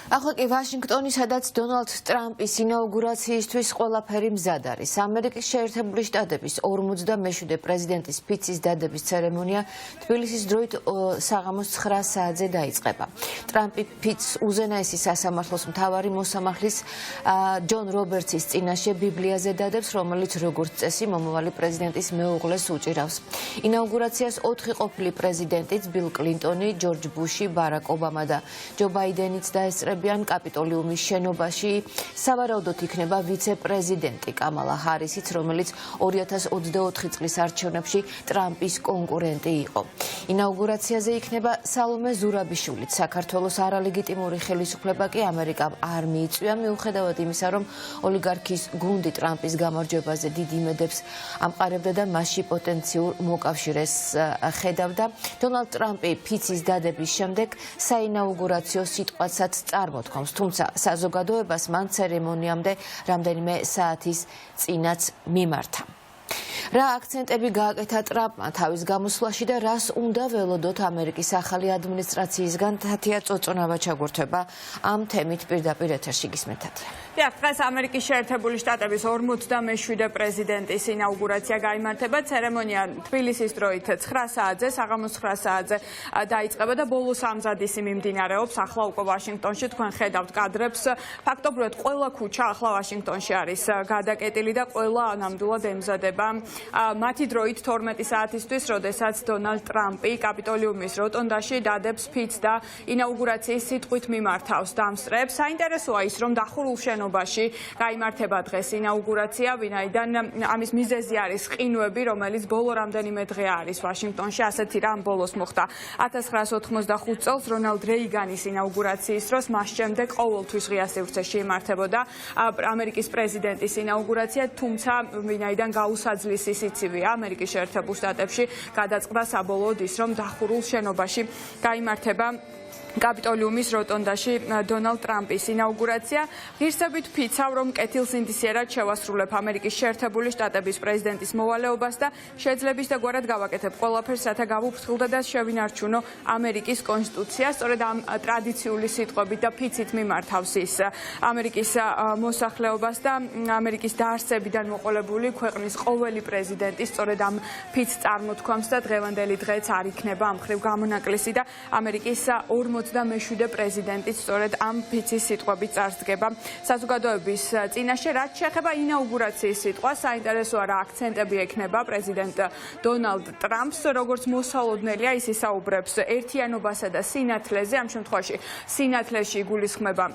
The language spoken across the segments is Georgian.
ახლა კი ვაშინგტონი, სადაც დონალდ ტრამპის ინაუგურაციისთვის ყველაფერი მზად არის. ამერიკის შეერთებული შტატების 47-მე პრეზიდენტის ფიცის დადების ცერემონია თბილისის დროით საღამოს 9 საათზე დაიწყება. ტრამპი ფიცს უზენაესი სასამართლოს მთავარი მოსამართლის ჯონ რობერტსის წინაშე ბიბლიაზე დადებს, რომელიც როგორც წესი მომავალი პრეზიდენტის მეუღლეს უჭირავს. ინაუგურაციას 4 ყოფილი პრეზიდენტიც ბილ კლინტონი, ჯორჯ ბუში, ბარაკ ობამა და ჯო ბაიდენიც დაესწრებიან კაპიტოლიუმის შენობაში. სავარაუდოდ იქნება ვიცე-პრეზიდენტი კამალა ჰარისიც, რომელიც 2024 წლის არჩევნებში ტრამპის კონკურენტი იყო. ინაუგურაციაზე იქნება სალომე ზურაბიშვილიც. საქართველოს არალეგიტიმური ხელისუფლება კი ამერიკამ არ მიიწვია, მიუხედავად იმისა, რომ ოლიგარქის გუნდი ტრამპის გამარჯვებაზე დიდ იმედებს ამყარებდა და მასში პოტენციურ მოკავშირეს ხედავდა. დონალდ ტრამპი ფიცის დადების შემდეგ საინაუგურაციო სიტყვასაც წარმოთქვამს, თუმცა საზოგადოებას მან ცერემონიამდე რამდენიმე საათის წინაც მიმართა. რა აქცენტები გააკეთა ტრამპმა თავის გამოსვლაში და რას უნდა ველოდოთ ამერიკის ახალი ადმინისტრაციისგან, თათია წოწონავა ჩაგურთვება ამ თემით პირდაპირ ეთერში გისმენთ. დღეს ამერიკის შეერთებული შტატების 47-მე პრეზიდენტის ინაუგურაცია გაიმართება. ცერემონია თბილისის დროით 9 საათზე, საღამოს 9 საათზე დაიწყება და ბოლო 3 მზადისი მიმდინარეობს. ახლა უკვე ვაშინგტონში თქვენ ხედავთ კადრებს. ფაქტობრივად ყველა ქუჩა ახლა ვაშინგტონში არის გადაკეტილი და ყველა ნამდვილად ემზადება მათი დროით 12 საათისთვის, როდესაც დონალდ ტრამპი კაპიტოლიუმის როტონდაში დადებს ფიცს და ინაუგურაციის სიტყვით მიმართავს დამსწრეებს. საინტერესოა ის, რომ დახურულ შენობაში გაიმართება დღეს ინაუგურაცია, ვინაიდან ამის მიზეზი არის ყინვები, რომელიც ბოლო რამდენიმე დღე არის ვაშინგტონში. ასეთი რამ ბოლოს მოხდა 1985 წელს რონალდ რეიგანის ინაუგურაციის დროს, მას შემდეგ ყოველთვის ღია სივრცეში იმართებოდა ამერიკის პრეზიდენტის ინაუგურაცია, თუმცა ვინაიდან გაუსაძლისი სიცივეა ამერიკის შეერთებულ შტატებში, გადაწყდა საბოლოოდ ის, რომ დახურულ შენობაში გაიმართება კაპიტოლიუმის როტონდაში დონალდ ტრამპის ინაუგურაცია. ღირსებით ვფიცავ, რომ კეთილსინდისიერად შევასრულებ ამერიკის შეერთებული შტატების პრეზიდენტის მოვალეობას და შეძლების და გვარად გავაკეთებ ყველაფერს, რათა გავუფრთხილდე და შევინარჩუნო ამერიკის კონსტიტუცია. სწორედ ამ ტრადიციული სიტყვებით და ფიცით მიმართავს ის ამერიკის მოსახლეობას და ამერიკის დაარსებიდან მოყოლებული ქვეყნის ყოველი პრეზიდენტი სწორედ ამ ფიცს წარმოთქვამს და დღევანდელი დღეც არ იქნება ამ მხრივ გამონაკლისი და ამერიკის 47-მე პრეზიდენტიც სწორედ ამ ფიცის სიტყვებით წარსდგება საზოგადოების წინაშე. რაც შეეხება ინაუგურაციის სიტყვას, საინტერესოა რა აქცენტები ექნება პრეზიდენტ დონალდ ტრამპს. როგორც მოსალოდნელია, ის ისაუბრებს ერთიანობასა და სინათლეზე. ამ შემთხვევაში სინათლეში იგულისხმება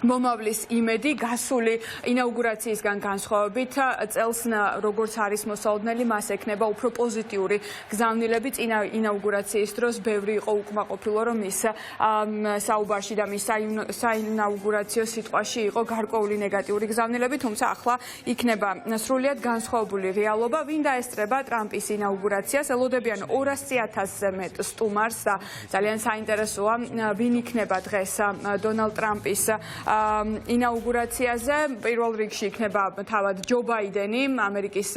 მომავლის იმედი, გასული ინაუგურაციისგან განსხვავებით წელს როგორც არის მოსალოდნელი, მას ექნება უფრო პოზიტიური გზავნილები. წინა ინაუგურაციის დროს ბევრი იყო უკმაყოფილო, რომ ის საუბარში და მის საინაუგურაციო სიტყვაში იყო გარკვეული ნეგატიური გზავნილები, თუმცა ახლა იქნება სრულიად განსხვავებული რეალობა. ვინ დაესწრება ტრამპის ინაუგურაციას? ელოდებიან 200,000-ზე მეტ სტუმარს და ძალიან საინტერესოა, ვინ იქნება დღეს დონალდ ტრამპის ინაუგურაციაზე. პირველ რიგში იქნება თავად ჯო ბაიდენი, ამერიკის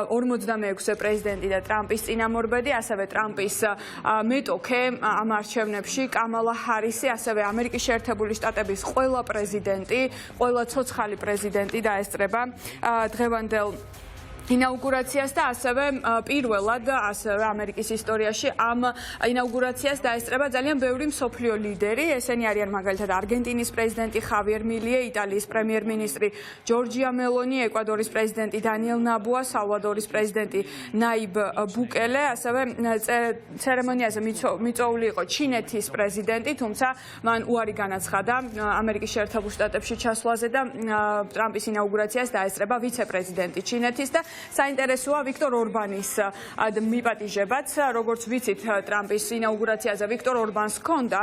46 პრეზიდენტი და ტრამპის წინამორბედი, ასევე ტრამპის მეტოქე ამ არჩევნებში კამალა ჰარისი, ასევე ამერიკის შეერთებული შტატების ყველა პრეზიდენტი, ყველა ცოცხალი პრეზიდენტი დაესწრება დღევანდელ ინაუგურაციას და ასევე პირველად ასევე ამერიკის ისტორიაში ამ ინაუგურაციას დაესწრება ძალიან ბევრი მსოფლიო ლიდერი. ესენი არიან მაგალითად არგენტინის პრეზიდენტი ხავიერ მილია, იტალიის პრემიერ-მინისტრი ჯორჯია მელონი, ეკვადორის პრეზიდენტი დანიელ ნაბუა, სალვადორის პრეზიდენტი ნაიბ ბუკელე, ასევე ცერემონიაზე მიწვეული იყო ჩინეთის პრეზიდენტი, თუმცა მან უარი განაცხადა ამერიკის შეერთებულ შტატებში ჩასვლაზე და ტრამპის ინაუგურაციას დაესწრება ვიცე-პრეზიდენტი ჩინეთის და საინტერესოა ვიქტორ ორბანის მიპატიჟებაც. როგორც ვიცით, ტრამპის ინაუგურაციაზე ვიქტორ ორბანს ჰქონდა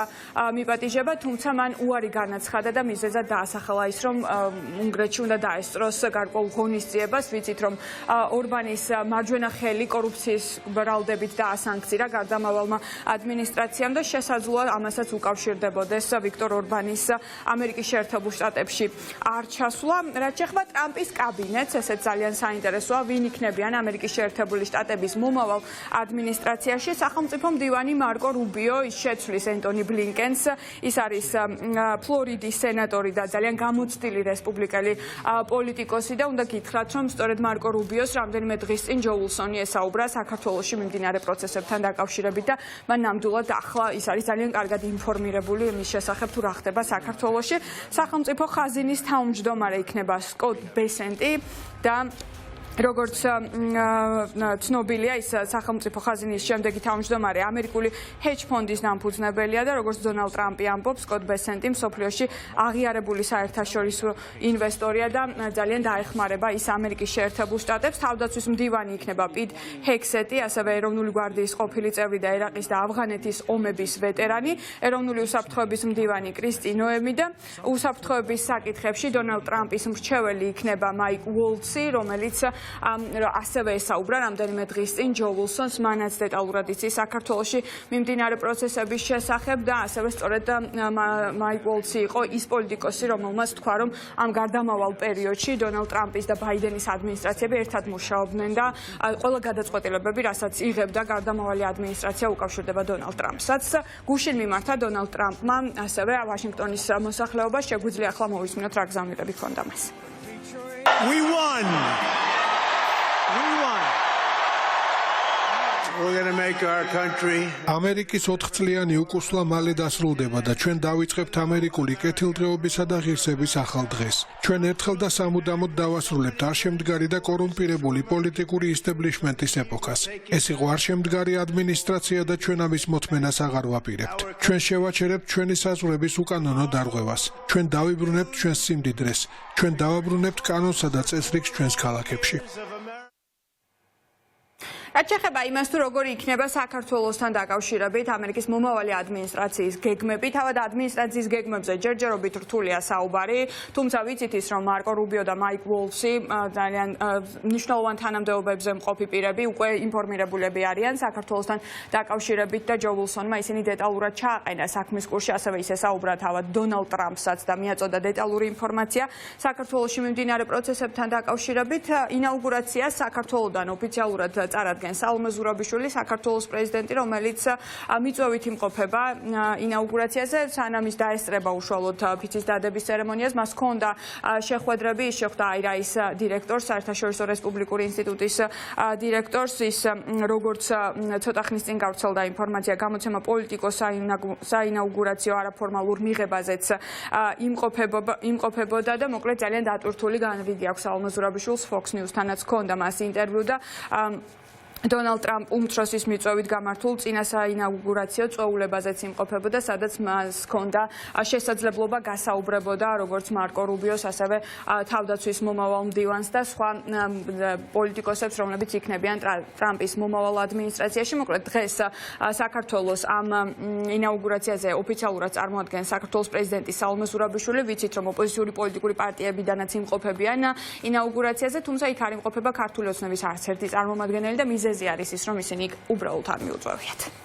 მიპატიჟება, თუმცა მან უარი განაცხადა და მიზეზად დაასახელა ის, რომ უნგრეთში უნდა დაესწროს გარკვეულ ღონისძიებას. ვიცით, რომ ორბანის მარჯვენა ხელი კორუფციის ბრალდებით დაასანქცირა გარდამავალმა ადმინისტრაციამ და შესაძლოა ამასაც უკავშირდებოდეს ვიქტორ ორბანის ამერიკის შეერთებულ შტატებში არ ჩასვლა. რაც შეეხება ტრამპის კაბინეტს, ესეც ძალიან საინტერესოა. ვინ იქნებიან ამერიკის შეერთებული შტატების მომავალ ადმინისტრაციაში. სახელმწიფო მდივანი მარკო რუბიო ის შეცვლის ენტონი ბლინკენს. ის არის ფლორიდის სენატორი და ძალიან გამოცდილი რესპუბლიკელი პოლიტიკოსი და უნდა გითხრათ, რომ სწორედ მარკო რუბიოს რამდენიმე დღის წინ ჯო ულსონი ესაუბრა საქართველოში მიმდინარე პროცესებთან დაკავშირებით და მან ნამდვილად ახლა ის არის ძალიან კარგად ინფორმირებული იმის შესახებ თუ რა ხდება საქართველოში. სახელმწიფო ხაზინის თავმჯდომარე იქნება სკოტ ბესენტი და როგორც ცნობილია ის სახელმწიფო ხაზინის შემდეგი თავმჯდომარე ამერიკული ჰედჯ ფონდის დამფუძნებელია და როგორც დონალდ ტრამპი ამბობს, სკოტ ბესენტი მსოფლიოში აღიარებული საერთაშორისო ინვესტორია და ძალიან დაეხმარება ის ამერიკის შეერთებულ შტატებს. თავდაცვის მდივანი იქნება პიტ ჰექსეტი, ასევე ეროვნული გვარდიის ყოფილი წევრი და ერაყის და ავღანეთის ომების ვეტერანი, ეროვნული უსაფრთხოების მდივანი კრისტი ნოემი და უსაფრთხოების საკითხებში დონალდ ტრამპის მრჩეველი იქნება მაიკ უოლცი, რომელიც ასევე ესაუბრა რამდენიმე დღის წინ ჯო ულსონს, მანაც დეტალურად იცის საქართველოში მიმდინარე პროცესების შესახებ და ასევე სწორედ მაიკ უოლცი იყო ის პოლიტიკოსი, რომელმაც თქვა, რომ ამ გარდამავალ პერიოდში დონალდ ტრამპის და ბაიდენის ადმინისტრაციები ერთად მუშაობდნენ და ყველა გადაწყვეტილებები, რასაც იღებდა გარდამავალი ადმინისტრაცია, უკავშირდება დონალდ ტრამპსაც. გუშინ მიმართა დონალდ ტრამპმა ასევე ვაშინგტონის მოსახლეობა, შეგვიძლია ახლა მოვისმინოთ რა გზავნილები ჰქონდა მას. We won. We're going to make our country. ამერიკის 4 წლიანი უკუსლა მალე დასრულდება და ჩვენ დავიწყებთ ამერიკული კეთილდღეობისა და ღირსების ახალ დღეს. ჩვენ ერთხელ და სამუდამოდ დავასრულებთ არშემდგარი და კორუმპირებული პოლიტიკური ისტაბლიშმენტის ეპოქას. ეს იყო არშემდგარი ადმინისტრაცია და ჩვენ ამის მოთმენას აღარ ვაპირებთ. ჩვენ შევაჩერებთ ჩვენი საზღვრების უკანონო დარღვევას. ჩვენ დავიბრუნებთ ჩვენს სიმდიდრეს. ჩვენ დავაბრუნებთ კანონსა და წესრიგს ჩვენს ქალაქებში. რაც შეეხება იმას, თუ როგორი იქნება საქართველოსთან დაკავშირებით ამერიკის მომავალი ადმინისტრაციის გეგმები, თავად ადმინისტრაციის გეგმებზე ჯერჯერობით რთულია საუბარი, თუმცა ვიცით ის, რომ მარკო რუბიო და მაიკ უოლცი ძალიან მნიშვნელოვან თანამდებობებზე მყოფი პირები უკვე ინფორმირებულები არიან საქართველოსთან დაკავშირებით და ჯო ულსონმა ისინი დეტალურად ჩააყენა საქმის კურსში, ასევე ის ესაუბრა თავად დონალდ ტრამპსაც და მიაწოდა დეტალური ინფორმაცია საქართველოში მიმდინარე პროცესებთან დაკავშირებით. ინაუგურაციას საქართველოდან ოფიციალურად წარადგენს ალმა ზურაბიშვილი, საქართველოს პრეზიდენტი, რომელიც მიწვევით იმყოფება ინაუგურაციაზე, სანამ ის დაესწრება უშუალოდ ფიცის დადების ცერემონიას. მას ჰქონდა შეხვედრები, ის შეხვდა აირაის დირექტორს, საერთაშორისო რესპუბლიკური ინსტიტუტის დირექტორს, ის როგორც ცოტა ხნის წინ გავრცელდა ინფორმაცია, გამოცემა პოლიტიკოს საინაუგურაციო არაფორმალურ მიღებაზეც იმყოფებოდა და მოკლედ ძალიან დატვირთული განრიგი აქვს ალმა ზურაბიშვილს. Fox News-თანაც ჰქონდა მას ინტერვიუ და დონალდ ტრამპ უმცროსის მიწვევით გამართულ წინა საინაუგურაციო წვეულებაზეც იმყოფებოდა, სადაც მას ჰქონდა შესაძლებლობა გასაუბრებოდა როგორც მარკო რუბიოს, ასევე თავდაცვის მომავალ მდივანს და სხვა პოლიტიკოსებს, რომლებიც იქნებიან ტრამპის მომავალ ადმინისტრაციაში. მოკლედ დღეს საქართველოს ამ ინაუგურაციაზე ოფიციალურად წარმოადგენს საქართველოს პრეზიდენტი ალმა ზურაბიშვილი. ვიცით, რომ ოპოზიციური პოლიტიკური პარტიებიდანაც იმყოფებიან ინაუგურაციაზე, თუმცა იქ არ იმყოფება ქართული ოცნების არც ერთი წარმომადგენელი და მიზეზი არის ის, რომ ისინი უბრალოდ არ მიუწვევიათ.